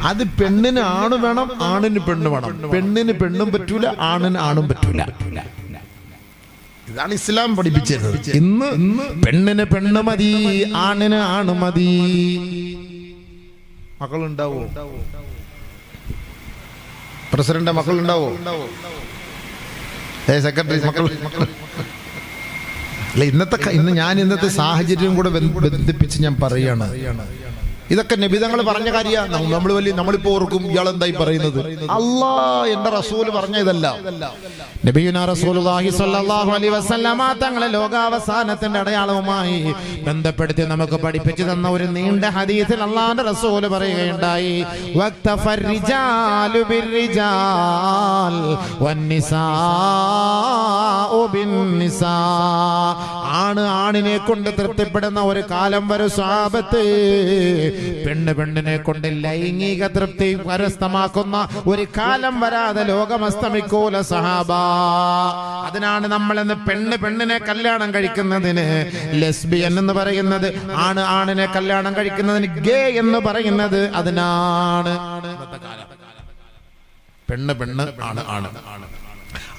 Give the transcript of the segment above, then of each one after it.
അത് പെണ്ണിന് ആണ് വേണം, ആണിന് പെണ്ണ് വേണം. പെണ്ണിന് പെണ്ണും പറ്റൂല, ആണിന് ആണും പറ്റൂല. ഇതാണ് ഇസ്ലാം പഠിപ്പിച്ചത്. ഇന്ന് പെണ്ണിന് പെണ്ണ് മതി, ആണിന് ആണ് മതി. മക്കളുണ്ടാവോ? പ്രസിഡന്റ് മക്കളുണ്ടാവോ? സെക്രട്ടറി മക്കൾ? അല്ല, ഇന്നത്തെ സാഹചര്യം കൂടെ ബന്ധിപ്പിച്ച് ഞാൻ പറയാണ്. ഇതൊക്കെ നബിതങ്ങൾ പറഞ്ഞ കാര്യമാണ്. നമ്മളിപ്പോ ഓർക്കും ഇയാളെന്തായി പറയുന്നത്. അല്ലാ എന്റെ റസൂല് പറഞ്ഞ ഇതല്ല. നബിയുനാ റസൂലുള്ളാഹി സ്വല്ലല്ലാഹു അലൈഹി വസല്ലമ തങ്ങളെ ലോകാവസാനത്തിന്റെ അടയാളവുമായി ബന്ധപ്പെടുത്തി നമുക്ക് പഠിപ്പിച്ചു തന്ന ഒരു നീണ്ട ഹദീസിൽ അല്ലാഹുവിന്റെ റസൂല് പറയുകയുണ്ടായി, വഖ്തഫർ റിജാലു ബിർരിജാൽ വന്നിസാഉ ബിന്നിസാ. ആണ് ആണിനെ കൊണ്ട് തൃപ്തിപ്പെടുന്ന ഒരു കാലം വരും സ്വഹാബത്ത്. പെണ്ണ് പെണ്ണിനെ കൊണ്ട് ലൈംഗിക തൃപ്തി കരസ്ഥമാക്കുന്ന ഒരു കാലം വരാതെ ലോകം അസ്തമിക്കൂല സഹാബ. അതിനാണ് നമ്മൾ ഇന്ന് പെണ്ണ് പെണ്ണിനെ കല്യാണം കഴിക്കുന്നതിന് ലെസ്ബിയൻ എന്ന് പറയുന്നത്, ആണ് ആണിനെ കല്യാണം കഴിക്കുന്നതിന് ഗേ എന്ന് പറയുന്നത്. അതിനാണ് പെണ്ണ് പെണ്ണ് ആണ് ആണ്.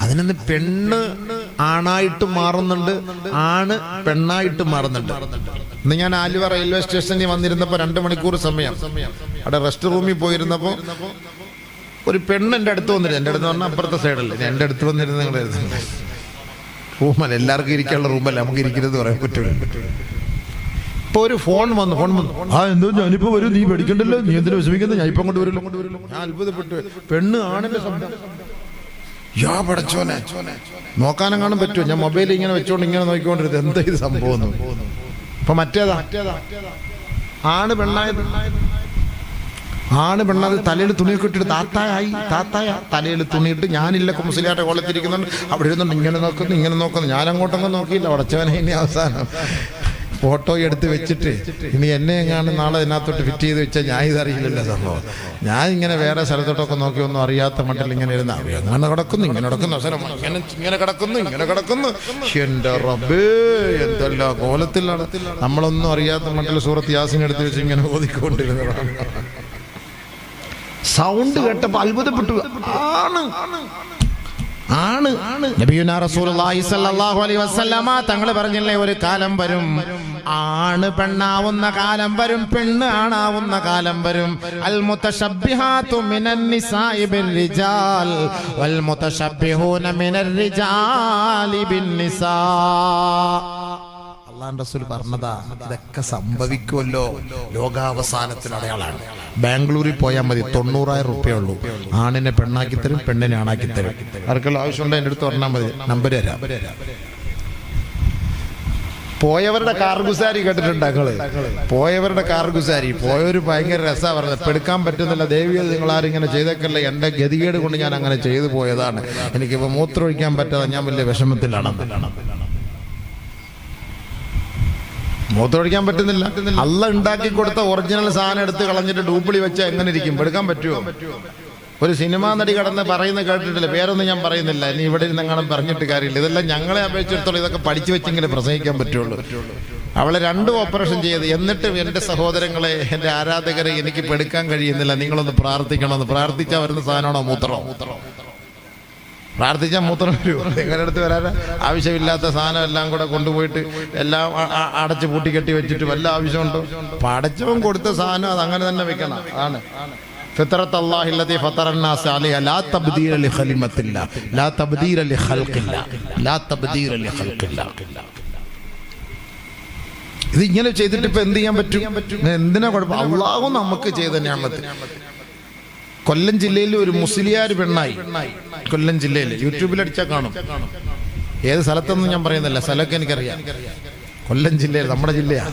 അതിനൊന്ന് പെണ്ണ് ആണായിട്ട് മാറുന്നുണ്ട്, ആണ് പെണ്ണായിട്ട് മാറുന്നുണ്ട്. ഇന്ന് ഞാൻ ആലുവ റെയിൽവേ സ്റ്റേഷനിൽ വന്നിരുന്നപ്പോ 2 മണിക്കൂർ സമയം അവിടെ റെസ്റ്റ് റൂമിൽ പോയിരുന്നപ്പോ ഒരു പെണ്ണ് എൻ്റെ അടുത്ത് വന്നിരുന്നു. എൻ്റെ അടുത്ത് പറഞ്ഞാൽ അപ്പുറത്തെ സൈഡല്ലേ, എൻ്റെ അടുത്ത് വന്നിരുന്ന റൂമല്ല, എല്ലാവർക്കും ഇരിക്കാനുള്ള റൂമല്ല, നമുക്ക് ഇരിക്കുന്നത് പറയാൻ പറ്റില്ല. ഇപ്പൊ ഒരു ഫോൺ വന്നു. എന്തോ ഞാനിപ്പോ വരും, നീ പേടിക്കണ്ടല്ലോ, നീ എന്തിനു വിഷമിക്കുന്നത്, ഞാൻ ഇപ്പം കൊണ്ട് വരില്ല. ഞാൻ അത്ഭുതപ്പെട്ടു. പെണ്ണ് ആണിന്റെ ശബ്ദം. യാ പടച്ചോനെ, നോക്കാനെങ്ങാനും പറ്റുമോ? ഞാൻ മൊബൈലിൽ ഇങ്ങനെ വെച്ചോണ്ട് ഇങ്ങനെ നോക്കിക്കൊണ്ടിരുന്നത്, എന്താ ഇത് സംഭവം. ഇപ്പൊ മറ്റേതാ ആണ് പെണ്ണായത്. ആണ് പെണ്ണാത് തലയിൽ തുണിയൊക്കെ ഇട്ടിട്ട് താത്തായ തലയിൽ തുണിയിട്ട് ഞാനില്ല മുസ്ലിയാരുടെ കോളത്തിരിക്കുന്നുണ്ട്. അവിടെ ഇരുന്നുണ്ട് ഇങ്ങനെ നോക്കുന്നു. ഞാൻ അങ്ങോട്ടൊന്നും നോക്കിയില്ല. പടച്ചവനെ, ഇനി അവസാനം ഫോട്ടോ എടുത്ത് വെച്ചിട്ട് ഇനി എന്നെ എങ്ങാണ്ട് നാളെ ഇതിനകത്തോട്ട് ഫിറ്റ് ചെയ്ത് വെച്ചാൽ ഞാൻ ഇതറിയില്ലല്ലോ സംഭവം. ഞാൻ ഇങ്ങനെ വേറെ സ്ഥലത്തോട്ടൊക്കെ നോക്കി ഒന്നും അറിയാത്ത മട്ടിൽ ഇങ്ങനെ ഇരുന്ന് അങ്ങനെ കിടക്കുന്നു, ഇങ്ങനെ കിടക്കുന്നു. എന്റെ റബ്ബേ, എന്തെല്ലാം കോലത്തിലാണ്. നമ്മളൊന്നും അറിയാത്ത മട്ടിൽ സൂറത്ത് യാസീൻ എടുത്ത് വെച്ച് ഇങ്ങനെ ഓതിക്കൊണ്ടിരുന്നതാണ്. സൗണ്ട് കേട്ടപ്പോ അത്ഭുതപ്പെട്ടു. ആണ് നബിയുനാ റസൂലുള്ളാഹി സ്വല്ലല്ലാഹു അലൈഹി വസല്ലമ തങ്ങൾ പറഞ്ഞില്ലേ, ഒരു കാലം വരും ആണ് പെണ്ണാവുന്ന കാലം വരും, പെണ്ണ് ആണാവുന്ന കാലം വരും. അൽ മുതശബ്ബിഹാതു മിനൻ നിസാഇ ബിർരിജാൽ വൽ മുതശബ്ബിഹൂന മിനർ റിജാലി ബിന്നിസാ. അല്ലാഹുവിന്റെ റസൂൽ പറഞ്ഞതാ, ഇതൊക്കെ സംഭവിക്കുമല്ലോ, ലോകാവസാനത്തിന് അടയാളാണ്. ബാംഗ്ലൂരിൽ പോയാൽ മതി, 90,000 റുപ്യ ഉള്ളൂ. ആണിനെ പെണ്ണാക്കി തരും, പെണ്ണിനെ ആണാക്കി തരും. ആർക്കുള്ള ആവശ്യമുണ്ട് എൻ്റെ അടുത്ത് പറഞ്ഞാൽ മതി, നമ്പർ തരാം. പോയവരുടെ കാർഗുസാരി കേട്ടിട്ടുണ്ട് ഞങ്ങള്? പോയവരുടെ കാർഗുസാരി പോയൊരു ഭയങ്കര രസമാണ് പറഞ്ഞത്. പെടുക്കാൻ പറ്റുന്നില്ല, ദേവിയെ നിങ്ങൾ ആരിങ്ങനെ ചെയ്തേക്കല്ല, എൻ്റെ ഗതികേട് കൊണ്ട് ഞാൻ അങ്ങനെ ചെയ്തു പോയതാണ്, എനിക്കിപ്പോൾ മൂത്രമൊഴിക്കാൻ പറ്റാതെ ഞാൻ വലിയ വിഷമത്തിലാണ്. മൂത്രമൊഴിക്കാൻ പറ്റുന്നില്ല. അള്ള ഉണ്ടാക്കി കൊടുത്ത ഒറിജിനൽ സാധനം എടുത്ത് കളഞ്ഞിട്ട് ഡൂപ്പിളി വെച്ചാൽ എങ്ങനെ ഇരിക്കും? എടുക്കാൻ പറ്റുമോ? ഒരു സിനിമാ നടി കടന്ന് പറയുന്നത് കേട്ടിട്ടില്ല, പേരൊന്നും ഞാൻ പറയുന്നില്ല, ഇനി ഇവിടെ ഇരുന്നെങ്ങാനും പറഞ്ഞിട്ട് കാര്യമില്ല. ഇതെല്ലാം ഞങ്ങളെ അപേക്ഷിച്ചിടത്തോളം ഇതൊക്കെ പഠിച്ചു വെച്ചെങ്കിലും പ്രസംഗിക്കാൻ പറ്റുള്ളൂ. അവളെ 2 ഓപ്പറേഷൻ ചെയ്ത്, എന്നിട്ടും എൻ്റെ സഹോദരങ്ങളെ, എൻ്റെ ആരാധകരെ, എനിക്ക് പെടുക്കാൻ കഴിയുന്നില്ല, നിങ്ങളൊന്ന് പ്രാർത്ഥിക്കണമെന്ന്. പ്രാർത്ഥിച്ചാൽ വരുന്ന സാധനമാണോ മൂത്രം? പ്രാർത്ഥിച്ചാൽ മൂത്രം വരുമോ? നിങ്ങളുടെ അടുത്ത് വരാൻ ആവശ്യമില്ലാത്ത സാധനം എല്ലാം കൂടെ കൊണ്ടുപോയിട്ട് എല്ലാം അടച്ച് പൂട്ടിക്കെട്ടി വെച്ചിട്ട് വല്ല ആവശ്യമുണ്ടോ? പടച്ചവൻ കൊടുത്ത സാധനം അത് അങ്ങനെ തന്നെ വെക്കണം. ആണ് ഫിത്രത്ത് അല്ലാഹി അല്ലതി ഫതറന്നാസ അലൈഹ ലാ തബ്ദീല ലിഖലിമത്തില്ലാ ലാ തബ്ദീല ലിഖൽഖില്ലാ ലാ തബ്ദീല ലിഖൽഖില്ലാ. ഇത് ഇങ്ങനെ ചെയ്തിട്ട് ഇപ്പൊ എന്ത് ചെയ്യാൻ പറ്റും? എന്തിനാ കുഴപ്പം? അള്ളാഹു നമുക്ക് ചെയ്ത നിഅമത്ത്. കൊല്ലം ജില്ലയിൽ ഒരു മുസ്ലിയാർ പെണ്ണായി. കൊല്ലം ജില്ലയിൽ യൂട്യൂബിൽ അടിച്ചാൽ കാണും. ഏത് സ്ഥലത്തൊന്നും ഞാൻ പറയുന്നില്ല, സ്ഥലമൊക്കെ എനിക്കറിയാം. കൊല്ലം ജില്ലയിൽ, നമ്മുടെ ജില്ലയാ.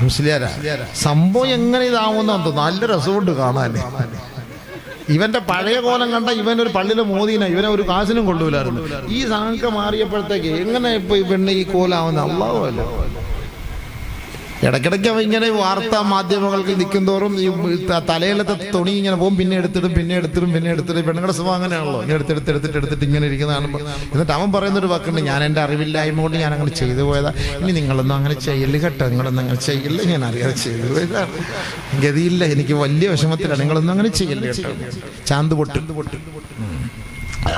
മുസ്ലിയാരാ. സംഭവം എങ്ങനെ ഇതാവുന്ന നല്ല രസമുണ്ട് കാണാൻ. ഇവന്റെ പഴയ കോലം കണ്ട ഇവനൊരു പള്ളിയിലെ മോദീന, ഇവനെ ഒരു കാശിനും കൊണ്ടുപോലായിരുന്നു. ഈ സാങ്ക മാറിയപ്പോഴത്തേക്ക് എങ്ങനെ ഇപ്പൊ ഈ പെണ്ണ് ഈ കോലാവുന്ന? അല്ലാഹു അല്ല. ഇടയ്ക്കിടയ്ക്ക് അവ ഇങ്ങനെ വാർത്താ മാധ്യമങ്ങൾക്ക് നിൽക്കും തോറും ഈ തലയിലത്തെ തുണി ഇങ്ങനെ പോകും, പിന്നെ എടുത്തിടും പെണ്ണുങ്ങളുടെ സ്വഭാവം അങ്ങനെയാണല്ലോ, ഇങ്ങനെ എടുത്തിട്ട് ഇങ്ങനെ ഇരിക്കുന്നതാണ്. എന്നിട്ട് അവൻ പറയുന്നൊരു വാക്കുണ്ട്, ഞാൻ എൻ്റെ അറിവില്ലായ്മ കൊണ്ട് ഞാൻ അങ്ങനെ ചെയ്തു പോയതാ, ഇനി നിങ്ങളൊന്നും അങ്ങനെ ചെയ്യല് കേട്ടോ, നിങ്ങളൊന്നും അങ്ങനെ ചെയ്യല്ല, ഞാൻ അറിയാതെ ചെയ്തു പോയതാണ്, ഗതിയില്ല, എനിക്ക് വലിയ വിഷമത്തിലാണ്, നിങ്ങളൊന്നും അങ്ങനെ ചെയ്യല്ല കേട്ടോ. ചാന്ത് പൊട്ട്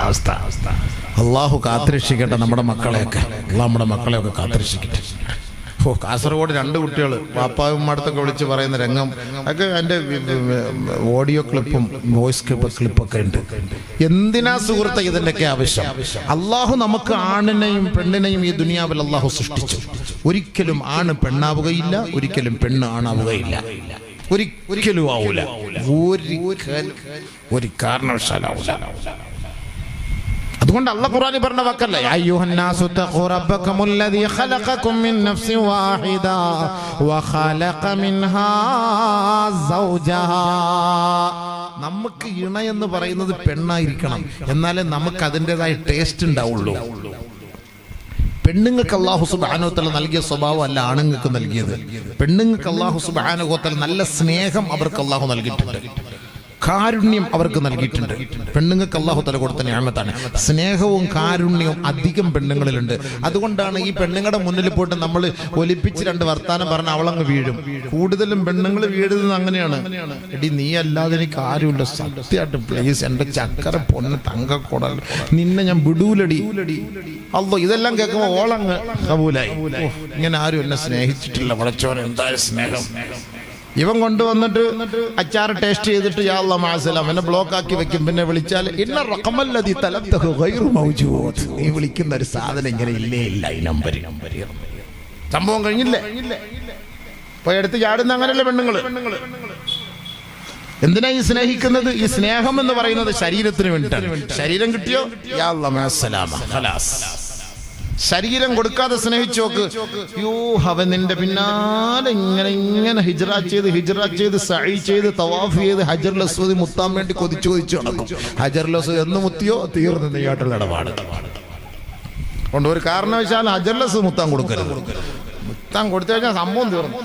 അവസ്ഥ. അള്ളാഹു കാത്തുരക്ഷിക്കട്ടെ നമ്മുടെ മക്കളെയൊക്കെ, നമ്മുടെ മക്കളെയൊക്കെ കാത്തുരക്ഷിക്കട്ടെ. കാസർഗോഡ് 2 കുട്ടികൾ വാപ്പാവും അടുത്തൊക്കെ വിളിച്ച് പറയുന്ന രംഗം ഒക്കെ എൻ്റെ ഓഡിയോ ക്ലിപ്പും വോയിസ് ക്ലിപ്പൊക്കെ ഉണ്ട്. എന്തിനാ സുഹൃത്തെ ഇതിൻ്റെയൊക്കെ ആവശ്യം? അള്ളാഹു നമുക്ക് ആണിനെയും പെണ്ണിനെയും ഈ ദുനിയാവിൽ അള്ളാഹു സൃഷ്ടിച്ചു. ഒരിക്കലും ആണ് പെണ്ണാവുകയില്ല, ഒരിക്കലും പെണ്ണ് ആണാവുകയില്ല, ഒരിക്കലും ആവൂല, ഒരു കാരണവശാലാവൂല. അതുകൊണ്ട് അല്ലാഹു ഖുർആനിൽ പറഞ്ഞ വാക്കല്ലേ, അയ്യുഹന്നാസു തഖൂ റബ്ബകുമുല്ലദീ ഖലഖകും മിൻ നഫ്സിൻ വാഹിദ വഖലഖ മിൻഹാ സൗജഹാ. നമുക്ക് ഇണ എന്ന് പറയുന്നത് പെണ്ണായിരിക്കണം, എന്നാലേ നമുക്ക് അതിൻ്റെതായ ടേസ്റ്റ് ഉണ്ടാവുള്ളൂ. പെണ്ണുങ്ങൾക്ക് അല്ലാഹു സുബ്ഹാനഹു വ തആല നൽകിയ സ്വഭാവം അല്ല ആണുങ്ങൾക്ക് നൽകിയത്. പെണ്ണുങ്ങൾക്ക് അല്ലാഹു സുബ്ഹാനഹു വ തആല നല്ല സ്നേഹം അവർക്ക് അല്ലാഹു നൽകിയിട്ടുണ്ട്, കാരുണ്യം അവർക്ക് നൽകിയിട്ടുണ്ട്. പെണ്ണുങ്ങൾക്ക് അല്ലാഹു തആല കൊടുത്ത നിഅമത്താണ് സ്നേഹവും കാരുണ്യവും. അധികം പെണ്ണുങ്ങളിലുണ്ട്. അതുകൊണ്ടാണ് ഈ പെണ്ണുങ്ങളുടെ മുന്നിൽ പോയിട്ട് നമ്മൾ ഒലിപ്പിച്ച് 2 വർത്താനം പറഞ്ഞ അവളങ്ങ് വീഴും. കൂടുതലും പെണ്ണുങ്ങൾ വീഴുന്നത് അങ്ങനെയാണ്. എടി നീ അല്ലാതെ എനിക്ക് ആരുമില്ല, സത്യമായിട്ട് പ്ലീസ് എൻ്റെ ചക്കര പൊണ്ണ് തങ്കക്കൊടൽ, നിന്നെ ഞാൻ വിടൂലടി. അല്ലോ ഇതെല്ലാം കേൾക്കുമ്പോൾ ഓളങ്ങ് കബൂലായി. ഇങ്ങനെ ആരും എന്നെ സ്നേഹിച്ചിട്ടില്ല, വളച്ചോൻ എന്താ സ്നേഹം. ഇവൻ കൊണ്ടുവന്നിട്ട് അച്ചാർ ടേസ്റ്റ് ചെയ്തിട്ട് യാ അല്ലാഹ് മഅസലാം എന്നെ ബ്ലോക്ക് ആക്കി വെക്കും. പിന്നെ വിളിച്ചാൽ ഇന്ന റഖമല്ലദി തലബ്തഹു ഗൈറു മൗജൂദ്, നീ വിളിക്കുന്ന ഒരു സാധനം ഇങ്ങനെ ഇല്ല ഈ നമ്പർ. സംഭവം കഴിഞ്ഞില്ലേ? പോയി എടുത്ത് ചാടുന്ന അങ്ങനെയല്ലേ പെണ്ണുങ്ങള്. എന്തിനാ ഈ സ്നേഹിക്കുന്നത്? ഈ സ്നേഹം എന്ന് പറയുന്നത് ശരീരത്തിന് വേണ്ടിയിട്ടാണ്. ശരീരം കിട്ടിയോ യാ അല്ലാഹ് മഅസലാമ ഖലാസ്. ശരീരം കൊടുക്കാതെ സ്നേഹിച്ചു നോക്ക്. യോ അവൻ നിന്റെ പിന്നാലെ ഇങ്ങനെ ഹിജ്റ ചെയ്ത് സഈ ചെയ്ത് തവാഫ് ചെയ്ത് ഹജറുൽ അസ്വദ് മുത്താൻ വേണ്ടി കൊതിച്ചു നടക്കും. ഹജറുൽ അസ്വദ് എന്ന് മുത്തിയോ തീർന്നു നെയ്യാട്ടുള്ള ഇടപാട് കൊണ്ട് ഒരു കാരണവശാൽ ഹജറുൽ അസ്വദ് മുത്താൻ കൊടുക്കരുത്. മുത്താൻ കൊടുത്തു കഴിഞ്ഞാൽ സംഭവം തീർന്നു.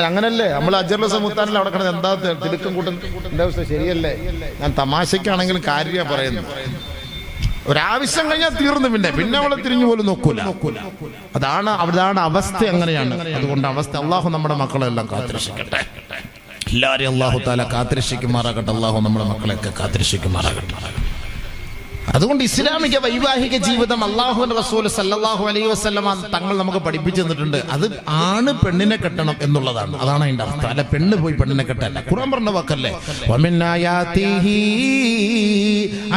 അങ്ങനല്ലേ നമ്മൾ ഹജറുൽ അസ്വദ് മുത്താനല്ലേ അവിടെ കിടന്ന് എന്താ തിടുക്കം കൂട്ടുന്ന എൻ്റെ അവസ്ഥ ശരിയല്ലേ? ഞാൻ തമാശക്കാണെങ്കിലും കാര്യമാണ് പറയുന്നത്. ഒരാവശ്യം കഴിഞ്ഞാൽ തീർന്നു, പിന്നെ അവളെ തിരിഞ്ഞു പോലും നോക്കൂല. അതാണ് അവസ്ഥ, അങ്ങനെയാണ്. അതുകൊണ്ട് അവസ്ഥ അള്ളാഹു നമ്മുടെ മക്കളെല്ലാം കാത്തിരക്ഷിക്കട്ടെ. എല്ലാവരെയും അള്ളാഹു താല കാത്തിരക്ഷിക്കുമാറാകട്ടെ. അള്ളാഹു നമ്മുടെ മക്കളെയൊക്കെ കാത്തിരക്ഷിക്കുമാറാകട്ടെ. അതുകൊണ്ട് ഇസ്ലാമിക വൈവാഹിക ജീവിതം അല്ലാഹുവിന്റെ റസൂൽ സല്ലല്ലാഹു അലൈഹി വസല്ലമ തങ്ങൾ നമുക്ക് പഠിപ്പിച്ചു തന്നിട്ടുണ്ട്. അത് ആണ് പെണ്ണിനെ കെട്ടണം എന്നുള്ളതാണ്. അതാണ് അതിന്റെ അർത്ഥം. അല്ല പെണ്ണ് പോയി പെണ്ണിനെ കെട്ടല്ല. ഖുർആൻ പറഞ്ഞ വാക്കല്ലേ, വമിൻ ആയാതിഹി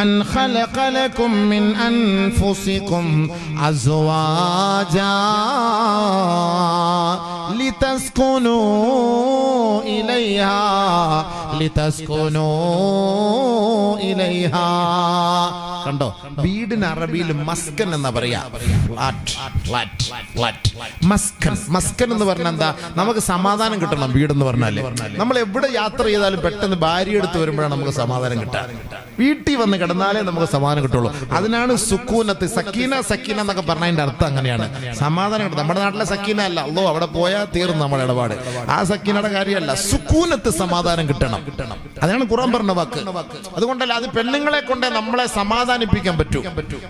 അൻ ഖലഖ ലക്കും മിൻ അൻഫുസികും അസ്വാജാ ലിതസ്കുനൂ ഇലൈഹാ. കണ്ടോ, വീടിന് അറബിയിൽ മസ്കൻ എന്നാ പറയാ. മസ്കൻ എന്ന് പറഞ്ഞാൽ എന്താ? നമുക്ക് സമാധാനം കിട്ടണം. വീടെന്ന് പറഞ്ഞാല് നമ്മൾ എവിടെ യാത്ര ചെയ്താലും പെട്ടെന്ന് ഭാര്യ എടുത്ത് വരുമ്പോഴാണ് നമുക്ക് സമാധാനം കിട്ടുക. വീട്ടിൽ വന്ന് കിടന്നാലേ നമുക്ക് സമാധാനം കിട്ടുള്ളൂ. അതിനാണ് സുക്കൂനത്ത്, സക്കീന എന്നൊക്കെ പറഞ്ഞതിന്റെ അർത്ഥം അങ്ങനെയാണ്. സമാധാനം കിട്ടും. നമ്മുടെ നാട്ടിലെ സക്കീന അല്ല, അല്ലോ അവിടെ പോയാൽ തീർന്നു നമ്മുടെ ഇടപാട്. ആ സക്കീനയുടെ കാര്യമല്ല, സുക്കൂനത്ത് സമാധാനം കിട്ടണം. അതാണ് ഖുർആൻ പറഞ്ഞ വാക്ക്. അതുകൊണ്ടല്ല, അത് പെണ്ണുങ്ങളെ കൊണ്ട് നമ്മളെ സമാധാനിപ്പിക്കാൻ പറ്റൂ.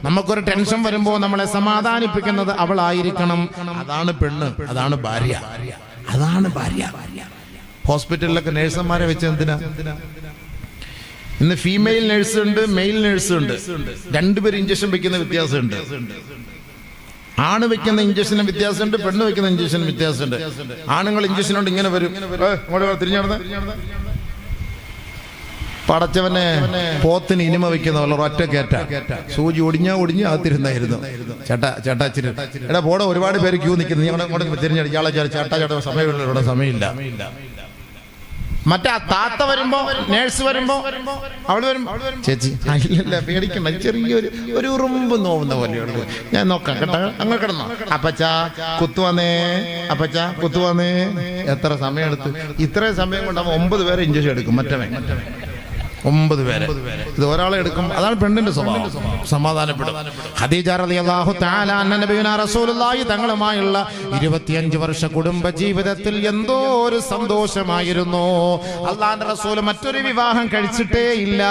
നമുക്കൊരു ടെൻഷൻ വരുമ്പോ നമ്മളെ സമാധാനിപ്പിക്കുന്നത് അവളായിരിക്കണം. അതാണ് പെണ്ണ്, അതാണ് ഭാര്യ. ഹോസ്പിറ്റലിലൊക്കെ നേഴ്സന്മാരെ വെച്ച് എന്തിനാ? ഇന്ന് ഫീമെയിൽ നേഴ്സ് ഉണ്ട്, മെയിൽ നേഴ്സ് ഉണ്ട്. 2 പേര് ഇഞ്ചക്ഷൻ വെക്കുന്ന വ്യത്യാസമുണ്ട്. ആണ് വെക്കുന്ന ഇഞ്ചക്ഷന് വ്യത്യാസമുണ്ട്, പെണ്ണ് വെക്കുന്ന ഇഞ്ചക്ഷന് വ്യത്യാസമുണ്ട്. ആണുങ്ങൾ ഇഞ്ചക്ഷൻ കൊണ്ട് ഇങ്ങനെ വരും, തിരിഞ്ഞു നടന്ന് പടച്ചവനെ പോത്തിന് ഇനിമ വെക്കുന്ന പോലെ ഒറ്റ കേറ്റ സൂചി ഒടിഞ്ഞ് അകത്തിരുന്നായിരുന്നു. ചേട്ടാ ഇച്ചിരി എടാ പോടെ, ഒരുപാട് പേര് ക്യൂ നിൽക്കുന്നു, നീ അങ്ങോട്ട് തിരിഞ്ഞടിക്കും. ആളെ ചേട്ടാ സമയമില്ല. മറ്റേ ആ താത്ത വരുമ്പോ, നേഴ്സ് വരുമ്പോ, അവള് വരുമ്പോ, ചേച്ചി ഇല്ല പേടിക്കണ്ട, ചെറിയൊരു ഉറുമ്പ് നോവുന്ന പോലെയുള്ളൂ, ഞാൻ നോക്കാം കേട്ടോ, അങ്ങ് കിടന്നോ. അപ്പച്ചാ കുത്തുവന്നേ. എത്ര സമയം എടുത്ത്? ഇത്രയും സമയം കൊണ്ട് അവൻ 9 പേരെ ഇഞ്ചക്ഷൻ എടുക്കും. മറ്റവൻ 9 പേരെ. ഇത് ഒരാളെ എടുക്കും. അതാണ് പെണ്ണിന്റെ സ്വഭാവം. സമാധാനപ്പെടും. ഖദീജ റളിയല്ലാഹു തആല അന്ന നബിയുനാ റസൂലുള്ളാഹി തങ്ങളുമായുള്ള 25 വർഷ കുടുംബ ജീവിതത്തിൽ എന്തോ ഒരു സന്തോഷമായിരുന്നു. അല്ലാഹുവിന്റെ റസൂൽ മറ്റൊരു വിവാഹം കഴിച്ചിട്ടേ ഇല്ല.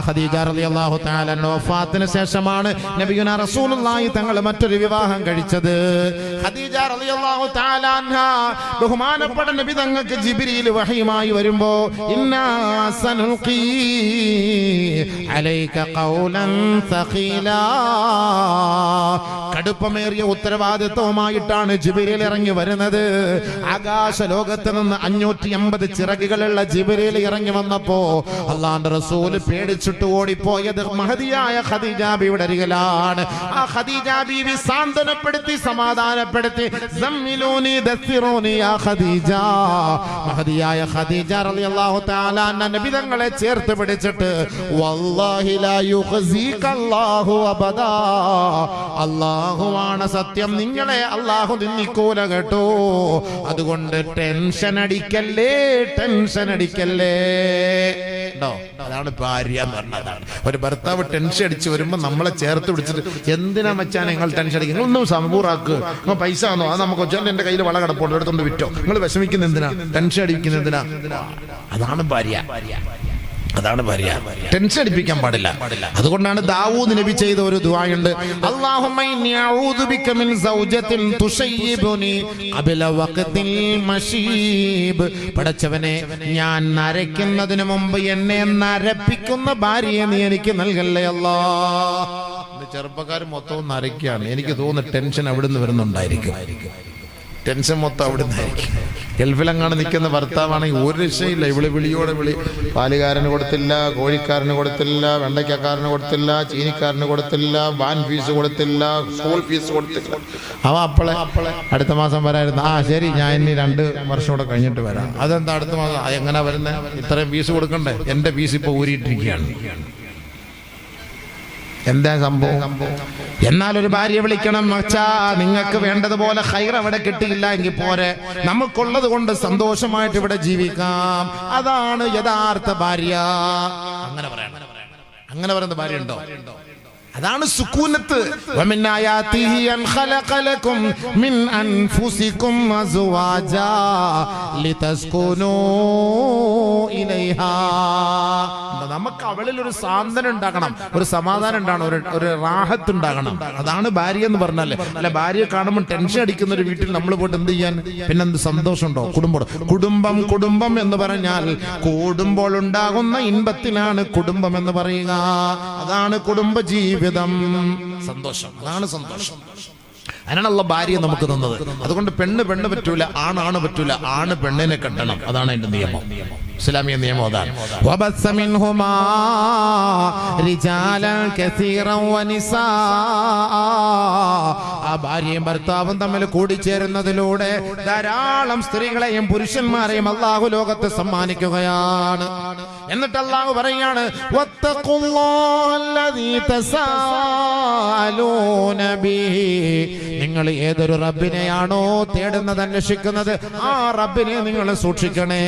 ഖദീജ റളിയല്ലാഹു തആല വഫാത്തിന് ശേഷമാണ് നബിയുനാ റസൂലുള്ളാഹി തങ്ങൾ മറ്റൊരു വിവാഹം കഴിച്ചത്. ഖദീജ റളിയല്ലാഹു തആല അൻഹ ബഹുമാനപ്പെട്ട നബി തങ്ങൾക്ക് ജിബ്രീൽ വഹയുമായി വരുമ്പോ ഇന്നാ സനുൽഖി അലൈക ഖൗലൻ സഖീലാ, കടുപ്പമേറിയ ഉത്തരവാദിത്വമായിട്ടാണ് ജിബ്രീൽ ഇറങ്ങി വരുന്നത്. ആകാശ ലോകത്ത് നിന്ന് 580 ചിറകുകളുള്ള ജിബ്രീൽ ഇറങ്ങി വന്നപ്പോ അല്ലാഹുവിന്റെ റസൂൽ പേടിച്ചിട്ട് ഓടിപ്പോയത് മഹദിയായ ഖദീജ ബീവിയുടെ അരികിലാണ്. ആ ഖദീജ ബീവി സാന്ത്വനപ്പെടുത്തി സമാധാനപ്പെടുത്തി സമ്മിലൂനി ദസ്സിറൂനി യാ ഖദീജ, മഹദിയായ ഖദീജ റളിയല്ലാഹു തആല അൻഹ നബി തങ്ങളെ ചേർത്ത് പിടിച്ചിട്ട് വല്ലാഹി ലാ യുഖ്സീക അല്ലാഹു അബദാ, അല്ലാഹുവാണ് സത്യം, നിങ്ങളെ അല്ലാഹു നിന്ദിക്കൂല കേട്ടോ. അതുകൊണ്ട് ടെൻഷൻ അടിക്കല്ലേ, ടെൻഷൻ അടിക്കല്ലേ. അതാണ് ഭാര്യ എന്ന് പറഞ്ഞതാണ്. ഒരു ഭർത്താവ് ടെൻഷൻ അടിച്ച് വരുമ്പോ നമ്മളെ ചേർത്ത് പിടിച്ചിട്ട് എന്തിനാ മച്ചാൻ നിങ്ങൾ ടെൻഷൻ അടിക്കുക, നിങ്ങളൊന്നും സമ്പൂറാക്ക്, നിങ്ങൾ പൈസ ആണോ, അത് നമുക്ക് വെച്ചാൽ എന്റെ കയ്യിൽ വള കിടപ്പുണ്ട് എടുത്തോണ്ട് വിറ്റോ, നിങ്ങൾ വിഷമിക്കുന്ന എന്തിനാ, ടെൻഷൻ അടിക്കുന്ന എന്തിനാ. അതാണ് ഭാര്യ, അതാണ് ഭാര്യ. ടെൻഷൻ അടിപ്പിക്കാൻ പാടില്ല. അതുകൊണ്ടാണ് ദാവൂദ് നബി ചെയ്ത ഒരു ദുആയുണ്ട്, അല്ലാഹുമ്മ ഇന്നി അഊദു ബിക മിൻ സൗജത്തിൻ തുശയ്യിബുനി ഖബല വഖ്തിൽ മശീബ്. പടച്ചവനെ, ഞാൻ നരയ്ക്കുന്നതിന് മുമ്പ് എന്നെ നരപ്പിക്കുന്ന ഭാര്യയെ നീ എനിക്ക് നൽകല്ലേ അല്ലാഹ്. ചെറുപ്പക്കാർ മൊത്തവും നരയ്ക്കാണ്. എനിക്ക് തോന്നുന്നു ടെൻഷൻ അവിടുന്ന് വരുന്നുണ്ടായിരിക്കും. ടെൻഷൻ മൊത്തം അവിടുന്ന് ആയിരിക്കും. ഗൾഫിലെങ്ങാണ് നിൽക്കുന്ന ഭർത്താവാണെങ്കിൽ ഒരു രക്ഷയില്ല. ഇവിടെ വിളിയോടെ വിളി. പാലുകാരന് കൊടുത്തില്ല, കോഴിക്കാരന് കൊടുത്തില്ല, വെണ്ടയ്ക്കാരന് കൊടുത്തില്ല, ചീനിക്കാരന് കൊടുത്തില്ല, വാൻ ഫീസ് കൊടുത്തില്ല, സ്കൂൾ ഫീസ് കൊടുത്തില്ല. അവ അപ്പളെ അടുത്ത മാസം വരായിരുന്നു. ആ ശരി, ഞാൻ ഇനി 2 വർഷം കൂടെ കഴിഞ്ഞിട്ട് വരാം. അതെന്താ അടുത്ത മാസം? എങ്ങനെ വരുന്നത്? ഇത്രയും ഫീസ് കൊടുക്കണ്ടേ? എൻ്റെ ഫീസ് ഇപ്പോൾ ഊരിയിട്ടിരിക്കുകയാണ്. എന്താ സംഭവം? എന്നാൽ ഒരു ഭാര്യ വിളിക്കണം, മച്ചാ നിങ്ങൾക്ക് വേണ്ടതുപോലെ ഖൈർ അവിടെ കിട്ടിയില്ല എങ്കിൽ പോരെ, നമുക്കുള്ളത് കൊണ്ട് സന്തോഷമായിട്ട് ഇവിടെ ജീവിക്കാം. അതാണ് യഥാർത്ഥ ഭാര്യ. അങ്ങനെ പറയണം. അങ്ങനെ പറയുന്ന ഭാര്യ ഉണ്ടോ? അതാണ് സുകൂനത്ത്. വമിൻ ആയാതിഹി അൻ ഖലഖ ലക്കും മിൻ അൻഫുസികും അസ്വാജാ ലിതസ്കുനൂ ഇലൈഹാ. നമുക്ക് അവളിൽ ഒരു സാന്ത്വനം ഉണ്ടാകണം, ഒരു സമാധാനം ഉണ്ടാകണം, ഒരു റാഹത്ത് ഉണ്ടാകണം. അതാണ് ഭാര്യ എന്ന് പറഞ്ഞാല്. അല്ല, ഭാര്യയെ കാണുമ്പോൾ ടെൻഷൻ അടിക്കുന്ന ഒരു വീട്ടിൽ നമ്മൾ പോയിട്ട് എന്ത് ചെയ്യാൻ? പിന്നെന്ത് സന്തോഷമുണ്ടോ? കുടുംബം കുടുംബം എന്ന് പറഞ്ഞാൽ കൂടുമ്പോൾ ഉണ്ടാകുന്ന ഇൻപത്തിനാണ് കുടുംബം എന്ന് പറയുക. അതാണ് കുടുംബ ജീവിതം, സന്തോഷം. അതാണ് സന്തോഷം. അതിനാണുള്ള ഭാര്യ നമുക്ക് തന്നത്. അതുകൊണ്ട് പെണ്ണ് പറ്റൂല, ആണ് പറ്റൂല, ആണ് പെണ്ണിനെ കെട്ടണം. അതാണ് അതിന്റെ നിയമം, ഇസ്ലാമിക നിയമം. അതാണ് വബസ്സ മിൻഹുമാ റിജാലൻ കസീറൻ വനിസാ. ആ ഭാര്യയും ഭർത്താവും തമ്മിൽ കൂടിച്ചേരുന്നതിലൂടെ ധാരാളം സ്ത്രീകളെയും പുരുഷന്മാരെയും അല്ലാഹു ലോകത്ത് സമ്മാനിക്കുകയാണ്. എന്നിട്ട് അല്ലാഹു പറയാണ്, വത്തഖുല്ലാഹല്ലദീ തസാഅലൂന ബിഹി. നിങ്ങൾ ഏതൊരു റബ്ബിനെയാണോ തേടുന്നത്, അന്വേഷിക്കുന്നത്, ആ റബ്ബിനെ നിങ്ങൾ സൂക്ഷിക്കണേ.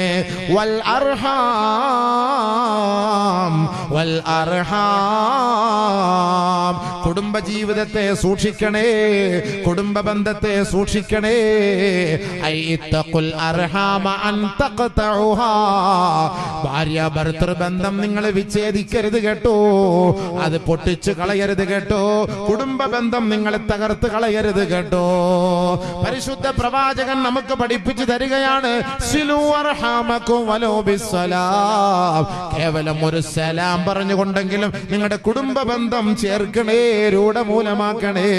വൽ അർഹാം കുടുംബ ജീവിതത്തെ സൂക്ഷിക്കണേ, കുടുംബ ബന്ധത്തെ സൂക്ഷിക്കണേ. ഭാര്യ ഭർത്തൃ ബന്ധം നിങ്ങൾ വിച്ഛേദിക്കരുത് കേട്ടോ, അത് പൊട്ടിച്ചു കളയരുത് കേട്ടോ, കുടുംബ ബന്ധം നിങ്ങൾ തകർത്ത് കളയരുത് കേട്ടോ. പരിശുദ്ധ പ്രവാചകൻ നമുക്ക് പഠിപ്പിച്ചു തരികയാണ്, സിലു അർഹാമകും വലോ ബിസ്സലാം. കേവലം ഒരു സലാം പറഞ്ഞുകൊണ്ടെങ്കിലും നിങ്ങളുടെ കുടുംബ ബന്ധം ചേർക്കണേ, രൂഢമൂലമാക്കണേ.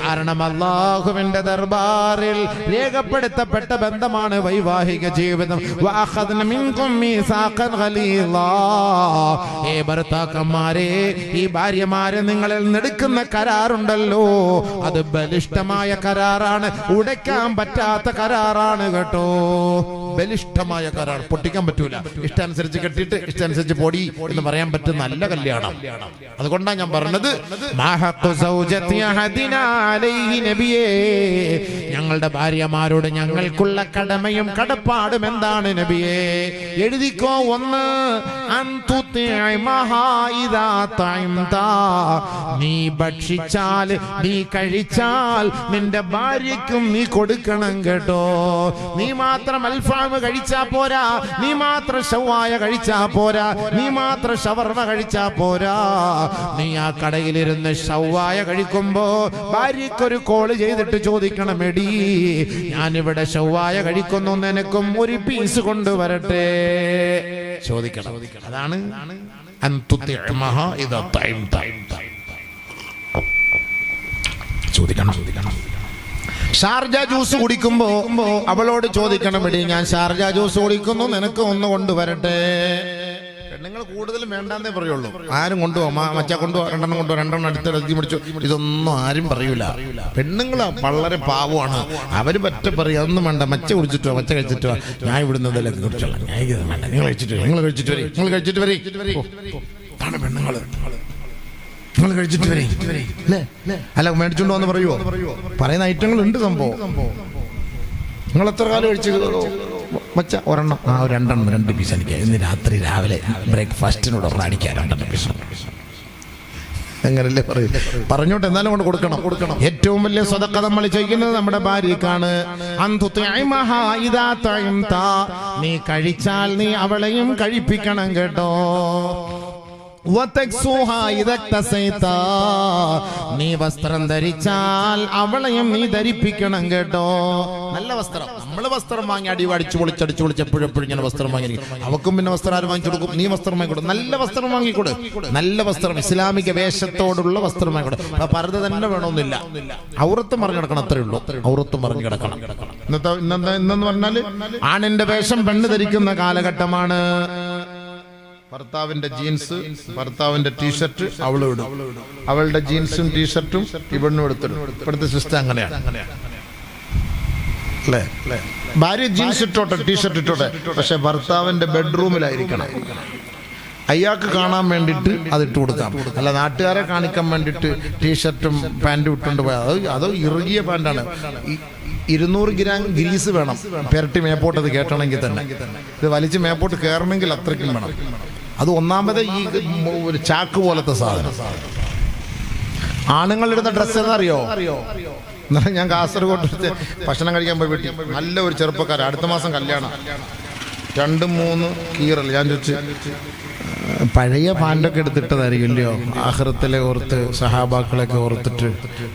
കാരണം അല്ലാഹുവിന്റെ ദർബാറിൽ രേഖപ്പെടുത്തപ്പെട്ട ബന്ധമാണ് വൈവാഹിക ജീവിതം. വഅഖദ്ന മിൻകും മീസാഖൻ ഖലീലാ. ഏ ഭർത്താക്കന്മാരെ, ഈ ഭാര്യമാരെ നിങ്ങളിൽ എടുക്കുന്ന കരാറുണ്ടല്ലോ, അത് ബലിഷ്ഠമായ കരാറാണ്, ഉടയ്ക്കാൻ പറ്റാത്ത കരാറാണ് കേട്ടോ. ബലിഷ്ഠമായ കരാർ, പൊട്ടിക്കാൻ പറ്റൂല. ഇഷ്ടാനുസരിച്ച് കെട്ടിയിട്ട് ഇഷ്ടാനുസരിച്ച് പൊടി എന്ന് പറയാൻ പറ്റുന്ന നല്ല കല്യാണം. അതുകൊണ്ടാണ് ഞാൻ പറഞ്ഞത് ഞങ്ങളുടെ ഭാര്യമാരോട് ഞങ്ങൾക്കുള്ള കടമയും കടപ്പാടും എന്താണ് നബിയേ? എഴുതിക്കോ. ഒന്ന്, നീ ഭക്ഷിച്ചാൽ, നീ കഴിച്ചാൽ നിന്റെ ഭാര്യയ്ക്കും നീ കൊടുക്കണം കേട്ടോ. നീ മാത്രം അൽഫാം കഴിച്ചാ പോരാ, നീ മാത്രം ഷവായ കഴിച്ചാ പോരാ, നീ മാത്രം ഷവർമ കഴിച്ചാ പോരാ. നീ ആ കടയിലിരുന്ന് ഷവായ കഴിക്കുമ്പോ ഭാര്യക്കൊരു കോള് ചെയ്തിട്ട് ചോദിക്കണം, എടീ ഞാനിവിടെ ഷവായ കഴിക്കുന്നു, നിനക്കും ഒരു പീസ് കൊണ്ടുവരട്ടെ, ചോദിക്കണം. അതാണ് ചോദിക്കണം. ഷാർജ ജ്യൂസ് കുടിക്കുമ്പോ അവളോട് ചോദിക്കണം, എടീ ഞാൻ ഷാർജ ജ്യൂസ് കുടിക്കുന്നു, നിനക്ക് ഒന്ന് കൊണ്ടുവരട്ടെ. പെണ്ണുങ്ങൾ കൂടുതലും വേണ്ടാന്നേ പറയുള്ളൂ. ആരും കൊണ്ടുപോകാം, മച്ച കൊണ്ടുപോകാം, രണ്ടെണ്ണം അടുത്തെടുത്തി പിടിച്ചു, ഇതൊന്നും ആരും പറയൂല. പെണ്ണുങ്ങൾ വളരെ പാവമാണ്. അവര് പറ്റ പറയും, അതൊന്നും വേണ്ട, മച്ച കുടിച്ചിട്ടോ മച്ച കഴിച്ചിട്ടോ, ഞാൻ ഇവിടുന്നതിലൊക്കെ കുടിച്ചോളാം, ഞാൻ ഇത് വേണ്ട, നിങ്ങൾ കഴിച്ചിട്ട് വരെ. അതാണ് പെണ്ണുങ്ങള്. നിങ്ങൾ കഴിച്ചിട്ട് വരെ അല്ല, മേടിച്ചോണ്ടോ എന്ന് പറയുവോ? പറയുന്ന ഐറ്റങ്ങളുണ്ട് സംഭവം. നിങ്ങൾ എത്ര കാലം കഴിച്ചു മച്ച? ഒരെണ്ണം, രണ്ടെണ്ണം, 2 പീസ് എനിക്ക് ഇന്ന് രാത്രി രാവിലെ ബ്രേക്ക്ഫാസ്റ്റിനോട് അടിക്കാൻ 2 പീസ്. എങ്ങനല്ലേ പറയും? പറഞ്ഞോട്ടെ, എന്നാലും കൊണ്ട് കൊടുക്കണം. ഏറ്റവും വലിയ സ്വതക്ക നമ്മൾ ചെയ്യുന്നത് നമ്മുടെ ഭാര്യക്കാണ്. നീ കഴിച്ചാൽ നീ അവളെയും കഴിപ്പിക്കണം കേട്ടോ. നീ വസ്ത്രം ധരിച്ചാൽ അവളെയും നീ ധരിപ്പിക്കണം കേട്ടോ. നല്ല വസ്ത്രം. നമ്മള് വസ്ത്രം വാങ്ങി അടിച്ച് പൊളിച്ച് എപ്പോഴും ഇങ്ങനെ വസ്ത്രം വാങ്ങി, അവക്കും പിന്നെ വസ്ത്രം ആരും വാങ്ങിച്ചു കൊടുക്കും? നീ വസ്ത്രം വാങ്ങിക്കൊടു, നല്ല വസ്ത്രം വാങ്ങിക്കൊടു. നല്ല വസ്ത്രം, ഇസ്ലാമിക വേഷത്തോടുള്ള വസ്ത്രം വാങ്ങിക്കൊടു. പർദ്ദ തന്നെ വേണമെന്നില്ല, ഔറത്ത് മറിഞ്ഞു കിടക്കണം, അത്രേ ഉള്ളൂ. ഔറത്ത് മറിഞ്ഞു കിടക്കണം. ഇന്നെന്ന് പറഞ്ഞാല് ആണിന്റെ വേഷം പെണ്ണ് ധരിക്കുന്ന കാലഘട്ടമാണ്. ഭർത്താവിന്റെ ജീൻസ്, ഭർത്താവിന്റെ ടീഷർട്ട് അവളും ഇടും, അവളുടെ ജീൻസും ടീഷർട്ടും ഇവണ്ണും എടുത്തിടും. ഇവിടുത്തെ സിസ്റ്റം അങ്ങനെയാണ് അല്ലേ? ഭാര്യ ജീൻസ് ഇട്ടോട്ടെ, ടീഷർട്ട് ഇട്ടോട്ടെ, പക്ഷെ ഭർത്താവിന്റെ ബെഡ്റൂമിലായിരിക്കണം. അയാൾക്ക് കാണാൻ വേണ്ടിയിട്ട് അതിട്ട് കൊടുക്കാം, അല്ല നാട്ടുകാരെ കാണിക്കാൻ വേണ്ടിയിട്ട് ടീഷർട്ടും പാൻറ്റും ഇട്ടുകൊണ്ട് പോയാൽ അതോ ഇറുകിയ പാൻറ്റാണ്. 200 ഗ്രാം ഗ്രീസ് വേണം പെരട്ടി മേപ്പോട്ട് അത് കേട്ടണമെങ്കിൽ തന്നെ. ഇത് വലിച്ച് മേപ്പോട്ട് കയറണമെങ്കിൽ അത്രയ്ക്കും വേണം. അത് ഒന്നാമത് ഈ ഒരു ചാക്ക് പോലത്തെ സാധനം. ആണുങ്ങളിടുന്ന ഡ്രസ്സ് എന്നറിയോ? ഞാൻ കാസർഗോഡ് ഭക്ഷണം കഴിക്കാൻ പോയി വീട്ടിൽ നല്ല ഒരു ചെറുപ്പക്കാരൻ, അടുത്ത മാസം കല്യാണം, 2-3 കീറൽ. ഞാൻ ചോദിച്ചു, പഴയ പാൻറ്റൊക്കെ എടുത്തിട്ടതായിരിക്കുമല്ലോ, ആഖിറത്തിലെ ഓർത്ത് സഹാബാക്കളൊക്കെ ഓർത്തിട്ട്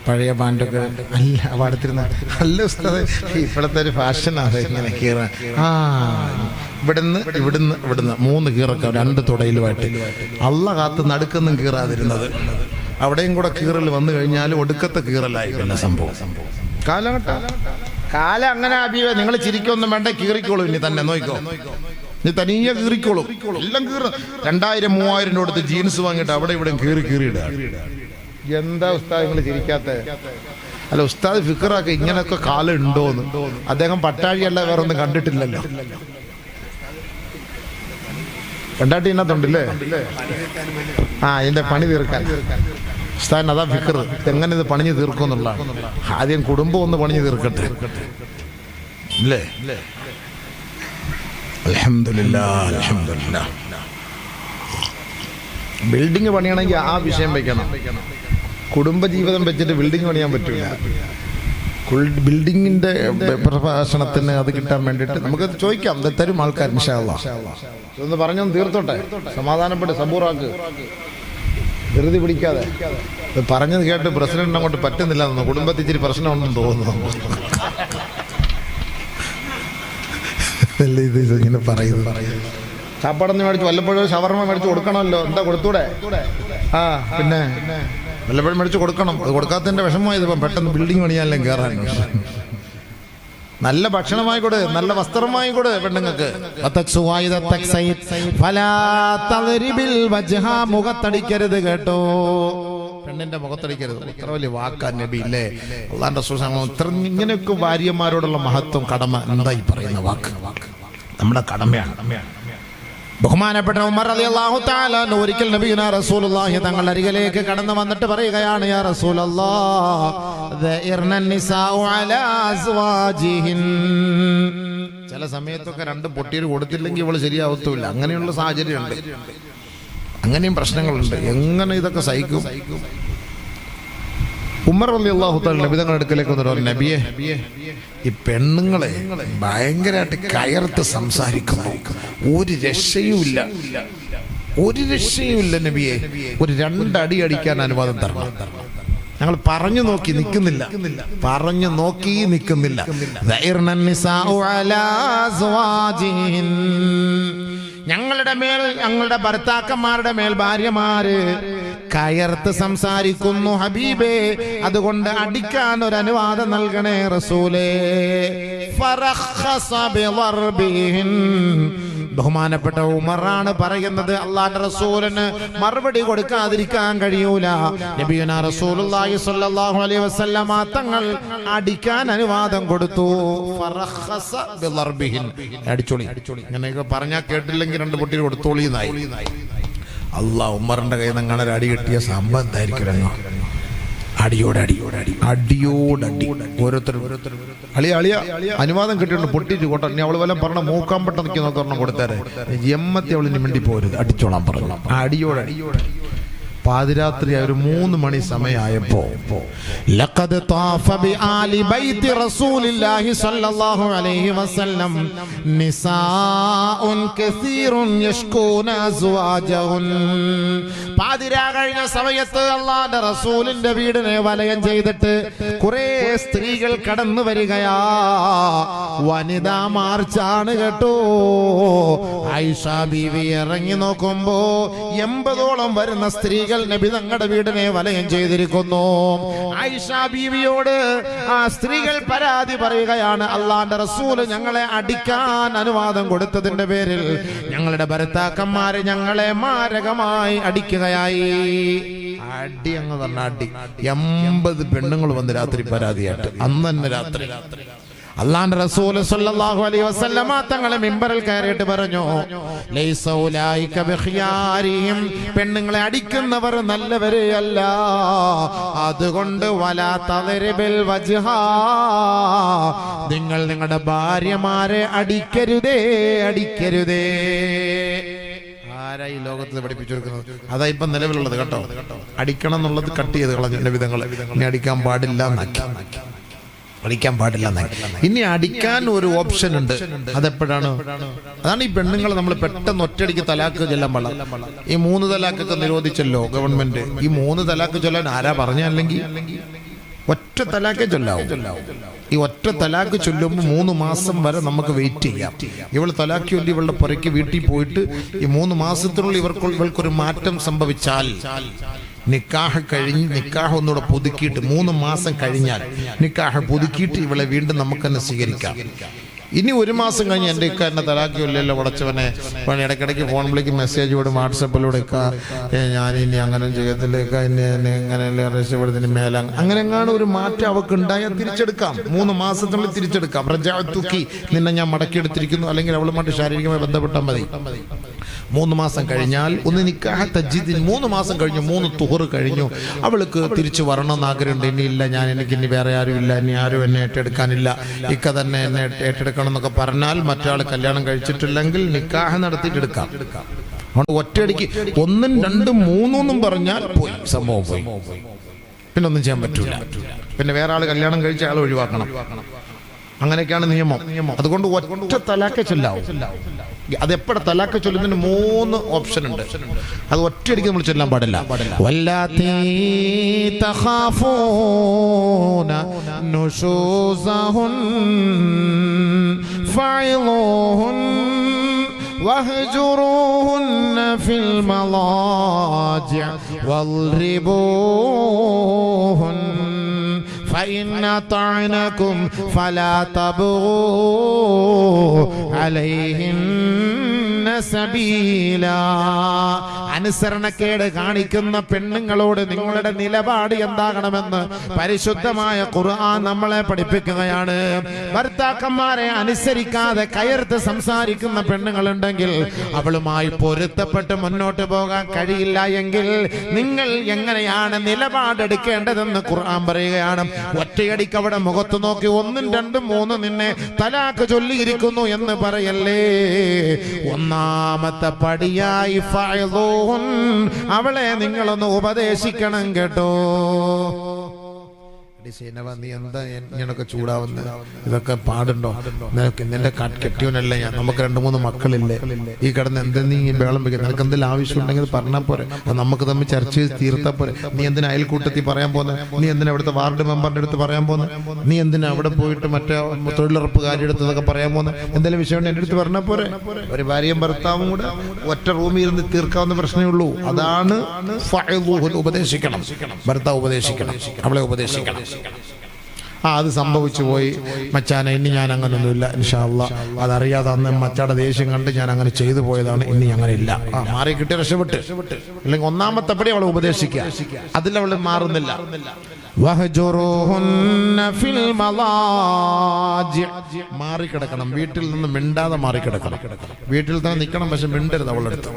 പഴയ പാൻറ്റൊക്കെ അല്ല പാടത്തിരുന്ന നല്ല ഉസ്താദ്, ഇപ്പോഴത്തെ ഒരു ഫാഷനാണ് ഇങ്ങനെ കീറാൻ. ഇവിടുന്ന് 3 കീറൊക്കെ 2 തുടയിലുമായിട്ട് അള്ള കാത്ത് നടുക്കൊന്നും കീറാതിരുന്നത്. അവിടെയും കൂടെ കീറൽ വന്നു കഴിഞ്ഞാൽ ഒടുക്കത്തെ കീറലായിരിക്കും സംഭവം. കാലം അങ്ങനെ അഭിവേ. നിങ്ങൾ ചിരിക്കൊന്നും വേണ്ട, കീറിക്കോളൂ. ഇനി തന്നെ നോക്കിക്കോ, നീ തനിയെ കീറിക്കോളൂ. എല്ലാം കീറ 2000-3000 കൊടുത്ത് ജീൻസ് വാങ്ങിയിട്ട് അവിടെ ഇവിടെ കീറിയിടുക. എന്താ ഉസ്താദ് നിങ്ങൾ ചിരിക്കാത്ത? അല്ല, ഉസ്താദ് ഫിക്കറാക്കി ഇങ്ങനെയൊക്കെ കാലം ഉണ്ടോന്ന്. അദ്ദേഹം പട്ടാഴിയല്ല വേറെ ഒന്നും കണ്ടിട്ടില്ലല്ലോ. പെണ്ടാട്ടി ഇതിനകത്തുണ്ടല്ലേ? ഇതിന്റെ പണി തീർക്കാൻ ഉസ്താദിന് അതാ ഫിക്കർ. എങ്ങനെ ഇത് പണിഞ്ഞ് തീർക്കും എന്നുള്ളതാണ്. ആദ്യം കുടുംബം ഒന്ന് പണിഞ്ഞ് തീർക്കട്ടെ അല്ലേ? അൽഹംദുലില്ലാഹ്. ബിൽഡിംഗ് പണിയണമെങ്കിൽ ആ വിഷയം വെക്കണം. കുടുംബജീവിതം വെച്ചിട്ട് ബിൽഡിംഗ് പണിയാൻ പറ്റില്ല. ബിൽഡിങ്ങിന്റെ പ്രഭാഷണത്തിന് അത് കിട്ടാൻ വേണ്ടിയിട്ട് നമുക്ക് ചോദിക്കാം, തരും ആൾക്കാർ ഇൻഷാ അല്ലാഹ്. ഇതൊന്ന് പറഞ്ഞൊന്ന് തീർത്തോട്ടെ, സമാധാനപ്പെട്ട് സബൂറാക്ക്, ധൃതി പിടിക്കാതെ. പറഞ്ഞത് കേട്ട് പ്രസിഡന്റ് അങ്ങോട്ട് പറ്റുന്നില്ല, കുടുംബത്തിൽ ഇച്ചിരി പ്രശ്നമുണ്ടെന്ന് തോന്നുന്നു. ഇത് ഇങ്ങനെ പറയുന്നത്. ചാപ്പാടൊന്ന് മേടിച്ച് വല്ലപ്പോഴും ഷവർമ മേടിച്ച് കൊടുക്കണമല്ലോ. എന്താ കൊടുത്തൂടെ? പിന്നെ വല്ലപ്പോഴും മേടിച്ച് കൊടുക്കണം. അത് കൊടുക്കാത്തതിന്റെ വിഷമമായത്. ഇപ്പം പെട്ടെന്ന് ബിൽഡിംഗ് പണിയാനെല്ലാം കയറാൻ. നല്ല ഭക്ഷണമായി കൊടു, നല്ല വസ്ത്രമായി കൊടു പെണ്ണുങ്ങൾക്ക്. മുഖത്തടിക്കരുത് കേട്ടോ, പെണ്ണിന്റെ മുഖത്തടിക്കരുത്. ഇത്ര വലിയ വാക്കാ നബി ഇല്ലേ? അല്ലാഹുവിന്റെ റസൂൽ ഇത്ര ഇങ്ങനെയൊക്കെ ഭാര്യമാരോടുള്ള മഹത്വം, കടമ, എന്തായി പറയുന്ന വാക്ക്. നമ്മുടെ കടമയാണ്. ബഹുമാനപ്പെട്ട ഉമർ റളിയല്ലാഹു തആല ഒരിക്കൽ നബിയുനാ റസൂലുള്ളാഹി തങ്ങളുടെ അരികിലേക്ക് കടന്നു വന്നിട്ട് പറയുകയാണ്, യാ റസൂലല്ലാഹ് ദഇർന നിസാഉ അലാ അസ്വാജിഹിൻ. ചില സമയത്തൊക്കെ രണ്ട് പൊട്ടിയിട്ട് കൊടുത്തില്ലെങ്കിൽ ഇവള് ശരിയാവത്തുമില്ല. അങ്ങനെയുള്ള സാഹചര്യമുണ്ട്, അങ്ങനെയും പ്രശ്നങ്ങളുണ്ട്. എങ്ങനെ ഇതൊക്കെ സഹിക്കും? ഉമർ റളിയല്ലാഹു തആല നബി തങ്ങളുടെ അടുക്കലേക്ക് വന്നിട്ട്, നബിയെ, ഈ പെണ്ണുങ്ങളെ ഭയങ്കരമായിട്ട് കയർത്ത് സംസാരിക്കുന്നു, ഒരു രക്ഷയുമില്ല, ഒരു രക്ഷയുമില്ല നബിയെ, ഒരു രണ്ടടി അടിക്കാൻ അനുവാദം തരണം. ഞങ്ങൾ പറഞ്ഞു നോക്കി നിൽക്കുന്നില്ല, പറഞ്ഞു നോക്കി നിൽക്കുന്നില്ല. ഞങ്ങളുടെ മേൽ, ഞങ്ങളുടെ ഭർത്താക്കന്മാരുടെ മേൽ ഭാര്യമാര് കയർത്ത് സംസാരിക്കുന്നു ഹബീബേ, അതുകൊണ്ട് അടിക്കാൻ ഒരു അനുവാദം നൽകണേ റസൂലേ. ഫറഖസ ബിളർബിഹിൻ. ബഹുമാനപ്പെട്ട ഉമറാണ് പറയുന്നത്, അല്ലാഹുവിന്റെ റസൂലിന് മറുപടി കൊടുക്കാതിരിക്കാൻ കഴിയൂല. നബിയുനാ റസൂലുള്ളാഹി സ്വല്ലല്ലാഹു അലൈഹി വസല്ലമ തങ്ങൾ അടിക്കാൻ അനുവാദം കൊടുത്തു. ഫറഖസ ബിളർബിഹിൻ. അടിച്ചോളി, ഇങ്ങനെയൊക്കെ പറഞ്ഞാൽ കേട്ടില്ലെങ്കിൽ രണ്ട് പൊട്ടി കൊടുത്തോളി എന്നായി. അല്ലാഹ് ഉമറിന്റെ കയ്യിൽ നിന്ന് അങ്ങനെ ഒരു അടി കിട്ടിയ സംഭവം എന്തായിരിക്കും? അടിയോടടി, അടിയോടടി. ഓരോരുത്തരും അളിയ അനുവാദം കിട്ടിയിട്ട് പൊട്ടിച്ച് കൊട്ട. ഇനി അവള് വല്ലതും പറഞ്ഞ മൂക്കാൻ പെട്ട നിൽക്കി നോക്കണം കൊടുത്തേരെ. എമ്മത്തി അവളിന് മിണ്ടി പോരുത്, അടിച്ചോളാൻ പറഞ്ഞു. അടിയോടടി. പാതിരാത്രി ഒരു 3 മണി സമയമായപ്പോ ലഖദ് താഫ ബിആലി ബൈത്തി റസൂലില്ലാഹി സ്വല്ലല്ലാഹു അലൈഹി വസല്ലം നിസാഉൻ കസീറുൻ യഷ്കൂന അസ്വാജഹുൻ. പാതിരാ കഴിഞ്ഞ സമയത്ത് അല്ലാഹുവിന്റെ റസൂലിന്റെ വീടിനെ വലയം ചെയ്തിട്ട് കുറെ സ്ത്രീകൾ കടന്നു വരികയാ. വനിതാ മാർച്ചാണ് കേട്ടോ. ആയിഷ ബീവി ഇറങ്ങി നോക്കുമ്പോ 80ഓളം വരുന്ന സ്ത്രീകൾ നബി തങ്ങളുടെ വീടിനെ വലയം ചെയ്തിരിക്കുന്നു. ആയിഷ ബീവിയോട് ആ സ്ത്രീകൾ പരാതി പറയുകയാണ്, അല്ലാഹുവിന്റെ റസൂൽ ഞങ്ങളെ അടിക്കാൻ അനുവാദം കൊടുത്തതിന്റെ പേരിൽ ഞങ്ങളുടെ ഭർത്താക്കന്മാര് ഞങ്ങളെ മാരകമായി അടിക്കുകയായി. അടി അങ്ങ് പറഞ്ഞ അടി. 80 പെണ്ണുങ്ങൾ വന്ന് രാത്രി പരാതിയായിട്ട്. അന്ന് തന്നെ രാത്രി അല്ലാഹുവിന്റെ റസൂൽ സ്വല്ലല്ലാഹു അലൈഹി വസല്ലമ തങ്ങളെ മിമ്പറിൽ കയറിയിട്ട് പറഞ്ഞു, ലൈസ ഉലൈക ബിഖിയാരിഹിം. പെണ്ണുങ്ങളെ അടിക്കുന്നവർ നല്ലവരെ അല്ല, അതുകൊണ്ട് വലാ തദ്രിബിൽ വജ്ഹ. നിങ്ങൾ നിങ്ങളുടെ ഭാര്യമാരെ അടിക്കരുതേ, അടിക്കരുതേ. ആരായി ലോകത്ത് പഠിപ്പിച്ചു കൊടുക്കുന്നത്? അതാ ഇപ്പൊ നിലവിലുള്ളത് കേട്ടോ. അടിക്കണം എന്നുള്ളത് കട്ട് ചെയ്ത് കളഞ്ഞു നബിതങ്ങൾ. ഇനി അടിക്കാൻ പാടില്ല, അടിക്കാൻ പാടില്ല. ഇനി അടിക്കാൻ ഒരു ഓപ്ഷൻ ഉണ്ട്. അതെപ്പോഴാണ്? അതാണ് ഈ പെണ്ണുങ്ങൾ നമ്മൾ പെട്ടെന്ന് ഒറ്റയടിക്ക് തലാക്ക് ചൊല്ലാൻ പാടില്ല. ഈ 3 തലാക്കൊക്കെ നിരോധിച്ചല്ലോ ഗവൺമെന്റ്. ഈ 3 തലാക്ക് ചൊല്ലാൻ ആരാ പറഞ്ഞല്ലെങ്കിൽ ഒറ്റ തലാക്കേ ചൊല്ലാവും. ഈ ഒറ്റ തലാക്ക് ചൊല്ലുമ്പോൾ 3 മാസം വരെ നമുക്ക് വെയിറ്റ് ചെയ്യാം. ഇവൾ തലാക്ക് ചൊല്ലി ഇവളുടെ പുറയ്ക്ക് വീട്ടിൽ പോയിട്ട് ഈ 3 മാസത്തിനുള്ളിൽ ഇവൾക്കൊരു മാറ്റം സംഭവിച്ചാൽ, നിക്കാഹ് കഴിഞ്ഞ് നിക്കാഹ് ഒന്നുകൂടെ പുതുക്കിയിട്ട് 3 മാസം കഴിഞ്ഞാൽ നിക്കാഹ് പുതുക്കിയിട്ട് ഇവളെ വീണ്ടും നമുക്ക് തന്നെ സ്വീകരിക്കാം. ഇനി 1 മാസം കഴിഞ്ഞ് എൻ്റെ ഇക്കാരനെ തലാക്കിയല്ലോ വടച്ചവനെ, ഇടയ്ക്കിടയ്ക്ക് ഫോൺ വിളിക്ക് മെസ്സേജ് വിടും, വാട്സപ്പിലൂടെ ഞാനിനി അങ്ങനെ ചെയ്യത്തില്ല, ഇങ്ങനെ രക്ഷപ്പെടുത്തിന് മേല അങ്ങനെ എങ്ങാനും ഒരു മാറ്റം അവർക്ക് ഉണ്ടായാൽ തിരിച്ചെടുക്കാം. 3 മാസത്തിനുള്ളിൽ തിരിച്ചെടുക്കാം. റജഅതുക്കി, നിന്നെ ഞാൻ മടക്കിയെടുത്തിരിക്കുന്നു, അല്ലെങ്കിൽ അവളുമായിട്ട് ശാരീരികമായി ബന്ധപ്പെട്ടാൽ മതി. 3 മാസം കഴിഞ്ഞാൽ ഒന്ന് നിക്കാഹ് തജ്ദീദ്. 3 മാസം കഴിഞ്ഞു, 3 തുഹർ കഴിഞ്ഞു, അവൾക്ക് തിരിച്ചു വരണമെന്ന് ആഗ്രഹമുണ്ട്. ഇനിയില്ല, എനിക്കിനി വേറെ ആരും ഇല്ല, ഇനി ആരും എന്നെ ഏറ്റെടുക്കാനില്ല, ഇക്ക തന്നെ എന്നെ ഏറ്റെടുക്കണം എന്നൊക്കെ പറഞ്ഞാൽ മറ്റൊരാൾ കല്യാണം കഴിച്ചിട്ടില്ലെങ്കിൽ നിക്കാഹ് നടത്തിയിട്ടെടുക്കാം. ഒറ്റയടിക്ക് 1, 2, 3 പറഞ്ഞാൽ പോയി, സംഭവം പോയി. പിന്നെ ഒന്നും ചെയ്യാൻ പറ്റൂല. പിന്നെ വേറെ ആൾ കല്യാണം കഴിച്ച ആൾ ഒഴിവാക്കണം. അങ്ങനെയൊക്കെയാണ് നിയമം. അതുകൊണ്ട് ഒറ്റ തലാക്കെ ചൊല്ലാവും. അതെപ്പോഴാ തലാക്ക് ചൊല്ലുന്നതിന് 3 ഓപ്ഷൻ ഉണ്ട്. അത് ഒറ്റയടിക്ക് നമ്മൾ ചൊല്ലാൻ പാടില്ല. വല്ലാത്തി തഖാഫൂന നുശൂസഹുൻ ഫഇളുഹുൻ വഹ്ജുറൂഹുൻ ഫിൽ മളാജിഅ വൾരിബൂഹുൻ فإن أطعنكم فلا تبغوا عليهن സബീലാ. അനുസരണക്കേട് കാണിക്കുന്ന പെണ്ണുങ്ങളോട് നിങ്ങളുടെ നിലപാട് എന്താകണമെന്ന് പരിശുദ്ധമായ ഖുർആൻ നമ്മളെ പഠിപ്പിക്കുകയാണ്. ഭർത്താക്കന്മാരെ അനുസരിക്കാതെ കയർത്ത് സംസാരിക്കുന്ന പെണ്ണുങ്ങളുണ്ടെങ്കിൽ അവളുമായി പൊരുത്തപ്പെട്ട് മുന്നോട്ട് പോകാൻ കഴിയില്ല എങ്കിൽ നിങ്ങൾ എങ്ങനെയാണ് നിലപാടെടുക്കേണ്ടതെന്ന് ഖുർആൻ പറയുകയാണ്. ഒറ്റയടിക്ക് അവിടെ മുഖത്ത് നോക്കി 1, 2, 3 നിന്നെ തലാഖ് ചൊല്ലിയിരിക്കുന്നു എന്ന് പറയല്ലേ. ഒന്നാമത്തെ പടിയായി ഫഅദൂൻ, അവളെ നിങ്ങളൊന്ന് ഉപദേശിക്കണം കേട്ടോ. നീ എന്താ ഇങ്ങനൊക്കെ ചൂടാവുന്നത്? ഇതൊക്കെ പാടുണ്ടോ? നിന്റെ കെട്ടിയവനല്ല ഞാൻ, നമുക്ക് 2-3 മക്കളില്ലേ? ഈ കിടന്ന് എന്തെന്ന് നീ ബേളം വെക്കുക? നിനക്ക് എന്തെങ്കിലും ആവശ്യം ഉണ്ടെങ്കിൽ പറഞ്ഞാൽ പോരെ, നമുക്ക് തമ്മിൽ ചർച്ച ചെയ്ത് തീർത്താൽ പോരെ. നീ എന്തിനാ അയൽക്കൂട്ടത്തിൽ പറയാൻ പോകുന്നത്? നീ എന്തിനാ അവിടുത്തെ വാർഡ് മെമ്പറിന്റെ അടുത്ത് പറയാൻ പോകുന്നത്? നീ എന്തിനാ അവിടെ പോയിട്ട് മറ്റേ തൊഴിലുറപ്പുകാരുടെ അടുത്തൊക്കെ പറയാൻ പോകുന്നത്? എന്തെങ്കിലും വിഷയം എൻ്റെ അടുത്ത് പറഞ്ഞാൽ പോരെ. ഒരു ഭാര്യയും ഭർത്താവും കൂടെ ഒറ്റ റൂമിൽ ഇരുന്ന് തീർക്കാവുന്ന പ്രശ്നമേ ഉള്ളൂ. അതാണ് ഉപദേശിക്കണം. ഭർത്താവ് ഉപദേശിക്കണം, അവളെ ഉപദേശിക്കണം. അത് സംഭവിച്ചു പോയി മച്ചാനെ, ഇനി ഞാൻ അങ്ങനൊന്നുമില്ല ഇൻഷാ അല്ലാഹ്. അതറിയാതെ അന്ന് മച്ചാടെ ദേഷ്യം കണ്ട് ഞാൻ അങ്ങനെ ചെയ്തു പോയതാണ്, ഇനി അങ്ങനെ ഇല്ല. മാറി കിട്ടി, രക്ഷപ്പെട്ട്. അല്ലെങ്കിൽ ഒന്നാമത്തെ പടി അവളെ ഉപദേശിക്കുക, അതിലവൾ മാറുന്നില്ല. മാറിക്കിടക്കണം, വീട്ടിൽ നിന്ന് മിണ്ടാതെ മാറിക്കിടക്കണം. വീട്ടിൽ തന്നെ നിൽക്കണം, പക്ഷെ മിണ്ടരുത് അവളെടുത്ത്.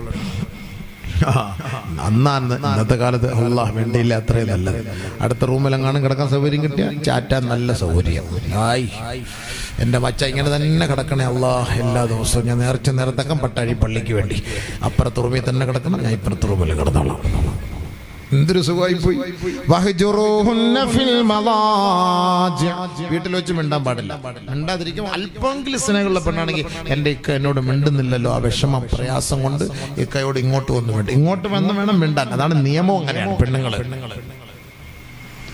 അന്നാന്ന് ഇന്നത്തെ കാലത്ത് അല്ലാഹ് വേണ്ടിയില്ല, അത്രയും നല്ലത്. അടുത്ത റൂമിലെങ്ങാനും കിടക്കാൻ സൗകര്യം കിട്ടിയാൽ ചാറ്റാൻ നല്ല സൗകര്യം. എൻ്റെ മച്ച ഇങ്ങനെ തന്നെ കിടക്കണേ അല്ലാഹ്. എല്ലാ ദിവസവും ഞാൻ നേരത്തക്കം പട്ടാഴി പള്ളിക്ക് വേണ്ടി അപ്പുറത്തെ റൂമിൽ തന്നെ കിടക്കണം, ഞാൻ ഇപ്പുറത്തെ റൂമിൽ കിടന്നോളാം. എന്തൊരു സുഖമായി പോയി. വീട്ടിൽ വെച്ച് മിണ്ടാൻ പാടില്ല. മിണ്ടാതിരിക്കും. അല്പമെങ്കിലും സ്നേഹമുള്ള പെണ്ണാണെങ്കിൽ എൻ്റെ ഇക്ക എന്നോട് മിണ്ടുന്നില്ലല്ലോ, ആ വിഷമം പ്രയാസം കൊണ്ട് ഇക്കയോട് ഇങ്ങോട്ട് വന്ന് മിണ്ടും. ഇങ്ങോട്ട് വന്ന് വേണം മിണ്ടാൻ. അതാണ് നിയമം. അങ്ങനെയാണ് പെണ്ണുങ്ങൾ.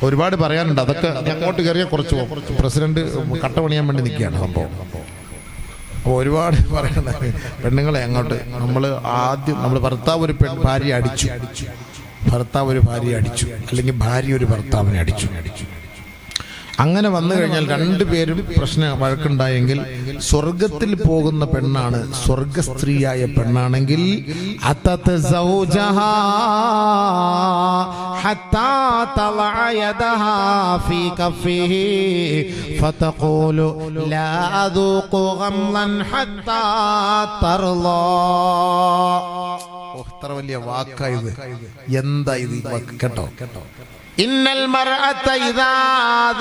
ഒരുപാട് പറയാനുണ്ട്. അതൊക്കെ അങ്ങോട്ട് കയറിയാൽ കുറച്ച് പോകും. പ്രസിഡന്റ് കട്ട പണിയാൻ വേണ്ടി നിൽക്കുകയാണ് സംഭവം. അപ്പോൾ ഒരുപാട് പറയണ്ട. പെണ്ണുങ്ങളെ അങ്ങോട്ട് നമ്മൾ ഭർത്താവ് ഒരു ഭാര്യ അടിച്ചു, ഭർത്താവ് ഒരു ഭാര്യയെ അടിച്ചു, അല്ലെങ്കിൽ ഭാര്യ ഒരു ഭർത്താവിനെ അടിച്ചു. അങ്ങനെ വന്നു കഴിഞ്ഞാൽ രണ്ടുപേരും വഴക്കുണ്ടായെങ്കിൽ സ്വർഗത്തിൽ പോകുന്ന പെണ്ണാണ് സ്വർഗസ്ത്രീയായ പെണ്ണാണെങ്കിൽ എത്ര വലിയ വാക്കായത്! എന്താ ഇത് കേട്ടോ? ഇന്നൽ മർഅത ഇദാ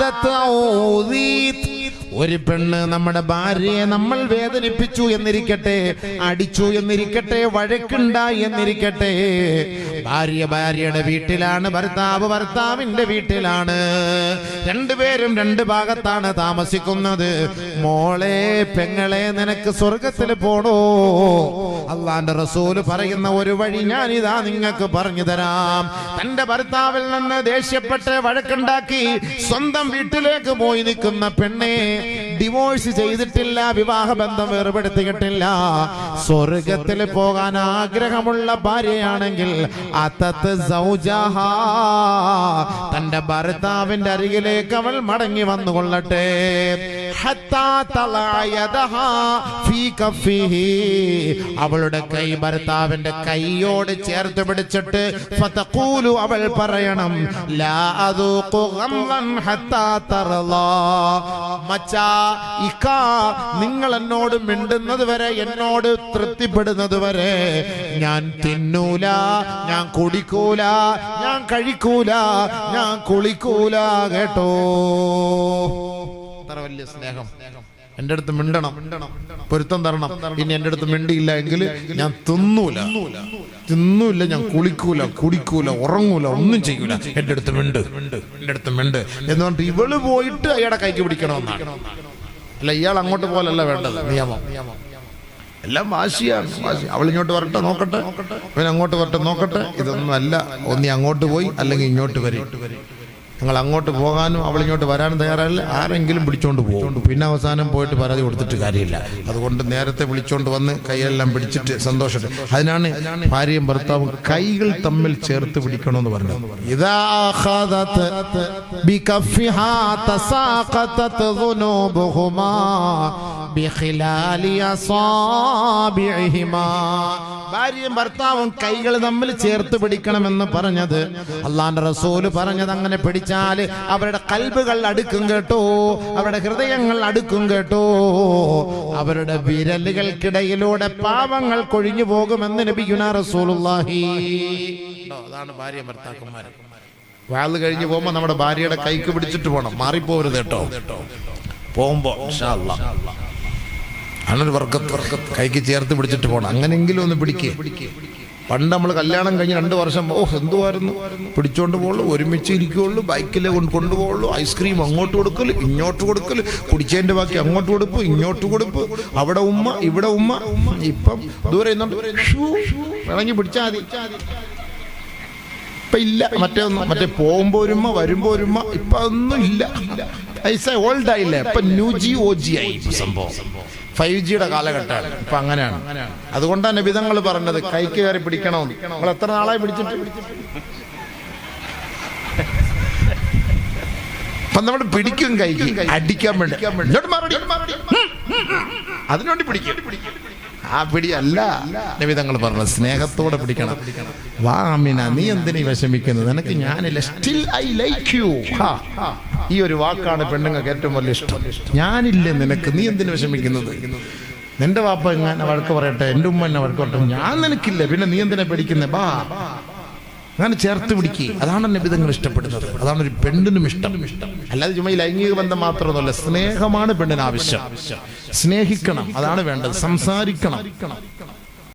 ദതഊദീത്, ഒരു പെണ്ണ് നമ്മുടെ ഭാര്യയെ നമ്മൾ വേദനിപ്പിച്ചു എന്നിരിക്കട്ടെ, അടിച്ചു എന്നിരിക്കട്ടെ, വഴക്കുണ്ടായി എന്നിരിക്കട്ടെ, ഭാര്യയുടെ വീട്ടിലാണ്, ഭർത്താവ് ഭർത്താവിന്റെ വീട്ടിലാണ്, രണ്ടുപേരും രണ്ട് ഭാഗത്താണ് താമസിക്കുന്നത്. മോളെ, പെങ്ങളെ, നിനക്ക് സ്വർഗത്തിൽ പോണോ? അള്ളാന്റെ റസൂല് പറയുന്ന ഒരു വഴി ഞാനിതാ നിങ്ങൾക്ക് പറഞ്ഞു തരാം. തന്റെ ഭർത്താവിൽ നിന്ന് ദേഷ്യപ്പെട്ട് വഴക്കുണ്ടാക്കി സ്വന്തം വീട്ടിലേക്ക് പോയി നിൽക്കുന്ന പെണ്ണെ, ഡിവോഴ്സ് ചെയ്തിട്ടില്ല, വിവാഹ ബന്ധം വേർപെടുത്തിയിട്ടില്ല, സ്വർഗത്തിൽ പോകാൻ ആഗ്രഹമുള്ള ഭാര്യയാണെങ്കിൽ അതത് സൗജഹാ, തന്റെ ഭർത്താവിന്റെ അരികിലേക്ക് അവൾ മടങ്ങി വന്നുകൊള്ളട്ടെ. ഹത്താ തലയദഹാ ഫീ കഫിഹി, അവളുടെ കൈ ഭർത്താവിന്റെ കൈയോട് ചേർത്ത് പിടിച്ചിട്ട് ഫതഖൂലു, അവൾ പറയണം, ലാ അദൂഖു ഗംളൻ ഹത്താ തർളാ, മച്ചാ, ഇക്കാ, നിങ്ങൾ എന്നോട് മിണ്ടുന്നത് വരെ, എന്നോട് തൃപ്തിപ്പെടുന്നത് വരെ ഞാൻ തിന്നൂല, ഞാൻ കുടിക്കൂല, ഞാൻ കഴിക്കൂല, ഞാൻ കുളിക്കൂല. കേട്ടോ? അത്ര വലിയ സ്നേഹം. എൻ്റെ അടുത്ത് മിണ്ടണം, പൊരുത്തം തരണം. ഇനി എൻ്റെ അടുത്ത് മിണ്ടിയില്ല എങ്കിൽ ഞാൻ തിന്നൂല, ഞാൻ കുളിക്കൂല, കുടിക്കൂല, ഉറങ്ങൂല, ഒന്നും ചെയ്യൂല. എൻ്റെ അടുത്ത് മിണ്ട് എന്ന് പറഞ്ഞിട്ട് ഇവള് പോയിട്ട് അയാളുടെ കൈക്ക് പിടിക്കണമെന്നാണ്. അല്ല, ഇയാൾ അങ്ങോട്ട് പോലല്ല വേണ്ടത്. നിയമം എല്ലാം വാശിയാണ്. അവൾ ഇങ്ങോട്ട് വരട്ടെ നോക്കട്ടെ, ഇവൻ അങ്ങോട്ട് വരട്ടെ നോക്കട്ടെ. ഇതൊന്നും അല്ല. ഒന്നി അങ്ങോട്ട് പോയി അല്ലെങ്കിൽ ഇങ്ങോട്ട് വരും. ഞങ്ങൾ അങ്ങോട്ട് പോകാനും അവളിങ്ങോട്ട് വരാനും തയ്യാറല്ല. ആരെങ്കിലും പിടിച്ചോണ്ട് പോകും. പിന്നെ അവസാനം പോയിട്ട് പരാതി കൊടുത്തിട്ട് കാര്യമില്ല. അതുകൊണ്ട് നേരത്തെ വിളിച്ചോണ്ട് വന്ന് കൈയെല്ലാം പിടിച്ചിട്ട് സന്തോഷം. അതിനാണ് ഭാര്യയും ഭർത്താവും കൈകൾ തമ്മിൽ ചേർത്ത് പിടിക്കണമെന്ന് പറഞ്ഞത്. ബിഖിലാലി അസാബിഇഹിമാ. ഭാര്യയും ഭർത്താവും കൈകൾ തമ്മിൽ ചേർത്ത് പിടിക്കണമെന്ന് പറഞ്ഞത് അള്ളാന്റെ റസൂല് പറഞ്ഞത് അങ്ങനെ പിടിച്ചാൽ അവരുടെ കൽബുകൾ അടുക്കും കേട്ടോ, അവരുടെ ഹൃദയങ്ങൾ അടുക്കും കേട്ടോ, അവരുടെ വിരലുകൾക്കിടയിലൂടെ പാവങ്ങൾ കൊഴിഞ്ഞു പോകുമെന്ന് നബിയുനാ റസൂലുള്ളാഹി. അതാണ് ഭാര്യ ഭർത്താക്കന്മാർ. വാള് കഴിഞ്ഞ് പോകുമ്പോ നമ്മുടെ ഭാര്യയുടെ കൈക്ക് പിടിച്ചിട്ട് പോകണം, മാറിപ്പോരുത് കേട്ടോ. പോകുമ്പോ ഇൻഷാ അല്ലാഹ് അങ്ങനെ വർക്കത്ത് കൈക്ക് ചേർത്ത് പിടിച്ചിട്ട് പോകണം. അങ്ങനെങ്കിലും ഒന്ന് പിടിക്കേ. പണ്ട് നമ്മൾ കല്യാണം കഴിഞ്ഞ് 2 വർഷം എന്തുവായിരുന്നു, പിടിച്ചോണ്ട് പോകുള്ളൂ, ഒരുമിച്ച് ഇരിക്കുകയുള്ളൂ, ബൈക്കിൽ കൊണ്ടുപോകുള്ളൂ, ഐസ്ക്രീം അങ്ങോട്ട് കൊടുക്കല് ഇങ്ങോട്ട് കൊടുക്കല്, കുടിച്ചതിന്റെ ബാക്കി അങ്ങോട്ട് കൊടുപ്പ് ഇങ്ങോട്ട് കൊടുപ്പ്, അവിടെ ഉമ്മ ഇവിടെ ഉമ്മ. ഇപ്പം ദൂരെ വേണമെങ്കിൽ പിടിച്ചാൽ മതി. ഇപ്പൊ ഇല്ല, മറ്റേ പോകുമ്പോ ഒരുമ്മ വരുമ്പോ ഒരുമ്മ. ഇപ്പൊ ഒന്നും ഇല്ല, പൈസ ഓൾഡ് ആയില്ലേ. ഇപ്പൊ NG OG ആയി സംഭവം. 5Gയുടെ കാലഘട്ടമാണ് ഇപ്പൊ. അങ്ങനെയാണ്. അതുകൊണ്ടാണ് നബിതങ്ങൾ പറഞ്ഞത് കൈക്ക് കയറി പിടിക്കണമെന്ന്. നിങ്ങൾ എത്ര നാളായി പിടിച്ചിട്ട്? അപ്പൊ നമ്മൾ പിടിക്കും, കൈക്ക് അടിക്കാൻ വേണ്ടി, അതിനുവേണ്ടി പിടിക്കും. ആ പിടിയല്ല നബിതങ്ങൾ പറഞ്ഞത്, സ്നേഹത്തോടെ പിടിക്കണം. വാ അമിന, നീ എന്തിനീ വിഷമിക്കുന്നത്, നിനക്ക് ഞാനില്ല, സ്റ്റിൽ ഐ ലൈക്ക് യു. ഈ ഒരു വാക്കാണ് പെണ്ണുങ്ങൾക്ക് ഏറ്റവും വലിയ ഇഷ്ടം. ഞാനില്ലേ നിനക്ക്, നീ എന്തിനു വിഷമിക്കുന്നത്? നിന്റെ വാപ്പ എങ്ങനെ വഴക്ക് പറയട്ടെ, എൻ്റെ ഉമ്മ എന്നെ വഴക്ക് പറയട്ടെ, ഞാൻ നിനക്കില്ല, പിന്നെ നീ എന്തിനാ പേടിക്കുന്നേ? ബാ, അങ്ങനെ ചേർത്ത് പിടിക്കുക. അതാണ് നബിതങ്ങൾ ഇഷ്ടപ്പെടുന്നത്. അതാണ് ഒരു പെണ്ണിനും ഇഷ്ടം. അല്ലാതെ ചുമ്മാ ഈ ലൈംഗിക ബന്ധം മാത്രമൊന്നുമല്ല, സ്നേഹമാണ് പെണ്ണിന് ആവശ്യം. സ്നേഹിക്കണം, അതാണ് വേണ്ടത്. സംസാരിക്കണം.